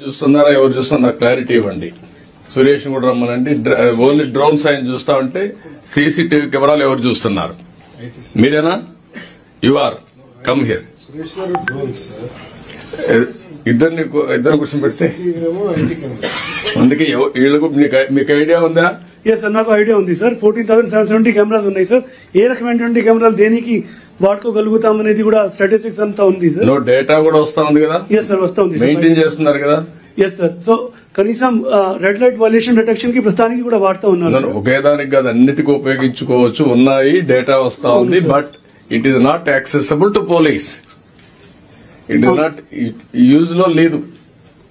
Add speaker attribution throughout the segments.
Speaker 1: చూస్తున్నారా ఎవరు చూస్తున్నారు క్లారిటీ ఇవ్వండి. సురేష్ కూడా రమ్మనండి. ఓన్లీ డ్రోన్ సైన్ చూస్తా ఉంటే సీసీటీవీ కెమెరాలు ఎవరు చూస్తున్నారు? మీరేనా? You are come here. ఇద్దరు క్వశ్చన్ పెడితే అందుకే వీళ్ళకు మీకు ఐడియా ఉందా?
Speaker 2: ఎస్ సార్, నాకు ఐడియా ఉంది సార్. 14,770 కెమెరాస్ ఉన్నాయి సార్. ఏ రకమైనటువంటి కెమెరాలు దేనికి వాడుకోగలుగుతాం అనేది కూడా స్టాటిస్టిక్స్ అంతా ఉంది సార్.
Speaker 1: డేటా కూడా వస్తా ఉంది కదా?
Speaker 2: ఎస్ సార్, వస్తా ఉంది.
Speaker 1: మెయింటైన్ చేస్తున్నారు కదా?
Speaker 2: Yes sir. సో కనీసం రెడ్ లైట్ వైలేషన్ డిటెక్షన్ కి ప్రస్తుతానికి కూడా వాడుతూ ఉన్నారు.
Speaker 1: ఒకే దానికి కాదు, అన్నిటికీ ఉపయోగించుకోవచ్చు. ఉన్నాయి, డేటా వస్తా ఉంది. But it is not accessible to police. It is not use లో లేదు.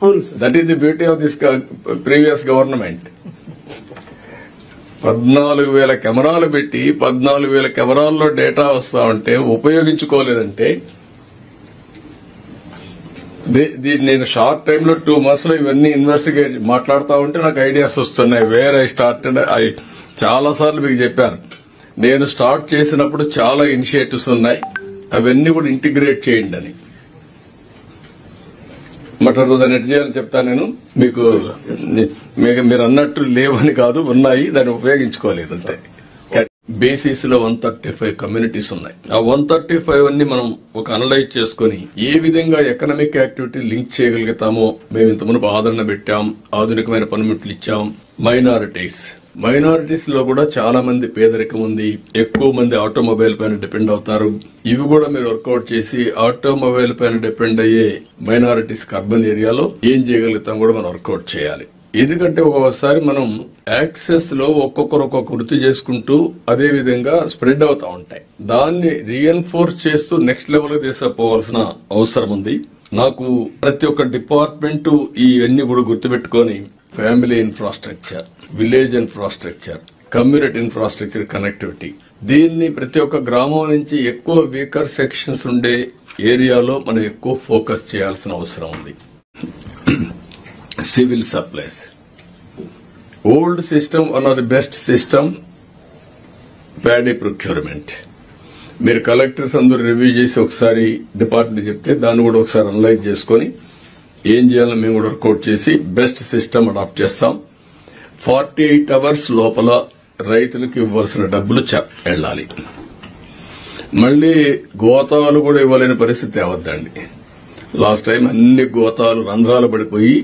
Speaker 2: అవును sir.
Speaker 1: That is the beauty of this previous government. 14,000 కెమెరాలు పెట్టి 14,000 కెమెరాల్లో డేటా వస్తా ఉంటే ఉపయోగించుకోలేదంటే నేను షార్ట్ టైమ్ లో 2 months లో ఇవన్నీ ఇన్వెస్టిగేట్ మాట్లాడుతూ ఉంటే నాకు ఐడియాస్ వస్తున్నాయి. Where I started. చాలా సార్లు మీకు చెప్పాను, నేను స్టార్ట్ చేసినప్పుడు చాలా ఇనిషియేటివ్స్ ఉన్నాయి, అవన్నీ కూడా ఇంటిగ్రేట్ చేయండి అని. దాన్ని ఎట్ చేయాలని చెప్తాను నేను మీకు. మీరు అన్నట్టు లేవని కాదు, ఉన్నాయి, దాన్ని ఉపయోగించుకోలేదు అంతే. బేసిస్ లో 135 కమ్యూనిటీస్ ఉన్నాయి. ఆ 135 అన్ని మనం ఒక అనలైజ్ చేసుకుని ఏ విధంగా ఎకనామిక్ యాక్టివిటీ లింక్ చేయగలుగుతామో మేము ఇంత మునుపు ఆదరణ పెట్టాం, ఆధునికమైన పనిముట్లు ఇచ్చాం. మైనారిటీస్ లో కూడా చాలా మంది పేదరికం ఉంది, ఎక్కువ మంది ఆటోమొబైల్ పైన డిపెండ్ అవుతారు. ఇవి కూడా మీరు వర్కౌట్ చేసి ఆటోమొబైల్ పైన డిపెండ్ అయ్యే మైనారిటీస్ అర్బన్ ఏరియాలో ఏం చేయగలుగుతాం కూడా మనం వర్కౌట్ చేయాలి. ఎందుకంటే ఒక్కొక్కసారి మనం యాక్సెస్ లో ఒక్కొక్కరు ఒక్కొక్క వృత్తి చేసుకుంటూ అదే విధంగా స్ప్రెడ్ అవుతా ఉంటాయి. దాన్ని రీఎన్ఫోర్స్ చేస్తూ నెక్స్ట్ లెవెల్ తీసుకుపోవాల్సిన అవసరం ఉంది. నాకు ప్రతి ఒక్క డిపార్ట్మెంట్ ఇవన్నీ కూడా గుర్తుపెట్టుకుని family infrastructure, village infrastructure, community infrastructure, connectivity, దీన్ని ప్రతి ఒక్క గ్రామం నుంచి ఎక్కువ వీకర్ సెక్షన్స్ ఉండే ఏరియాలో మనం ఎక్కువ ఫోకస్ చేయాల్సిన అవసరం ఉంది. Civil supplies, old system, one of the best system paddy procurement. మీరు కలెక్టర్స్ అందరూ రివ్యూ చేసి ఒకసారి డిపార్ట్మెంట్ చెప్తే దాన్ని కూడా ఒకసారి అనలైజ్ చేసుకుని ఏం చేయాలో మేము కూడా వర్కౌట్ చేసి బెస్ట్ సిస్టమ్ అడాప్ట్ చేస్తాం. 48 hours లోపల రైతులకు ఇవ్వాల్సిన డబ్బులు వెళ్లాలి. మళ్లీ గోతాలు కూడా ఇవ్వలేని పరిస్థితి అవద్దండి. లాస్ట్ టైం అన్ని గోతాలు రంధ్రాలు పడిపోయి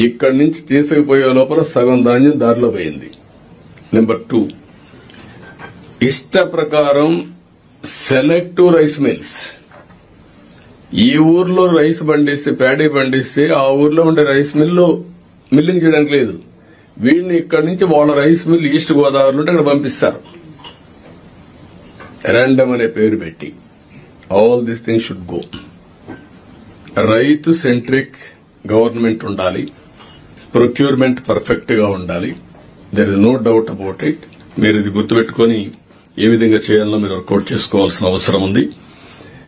Speaker 1: ఇక్కడి నుంచి తీసుకుపోయే లోపల సగం ధాన్యం దారిలో పోయింది. నెంబర్ 2, ఇష్ట ప్రకారం సెలెక్టివ్ రైస్ మిల్స్. ఈ ఊర్లో రైస్ పండిస్తే, ప్యాడీ పండిస్తే ఆ ఊర్లో ఉండే రైస్ మిల్లు మిల్లింగ్ చేయడానికి లేదు. వీడిని ఇక్కడి నుంచి వాళ్ళ రైస్ మిల్ ఈస్ట్ గోదావరిలో ఉంటే అక్కడ పంపిస్తారు, ర్యాండమ్ అనే పేరు పెట్టి. All this things should go. రైతు సెంట్రిక్ గవర్నమెంట్ ఉండాలి. ప్రొక్యూర్మెంట్ పర్ఫెక్ట్ గా ఉండాలి. There is no doubt about it. మీరు ఇది గుర్తుపెట్టుకుని ఏ విధంగా చేయాలో మీరు వర్కౌట్ చేసుకోవాల్సిన అవసరం ఉంది.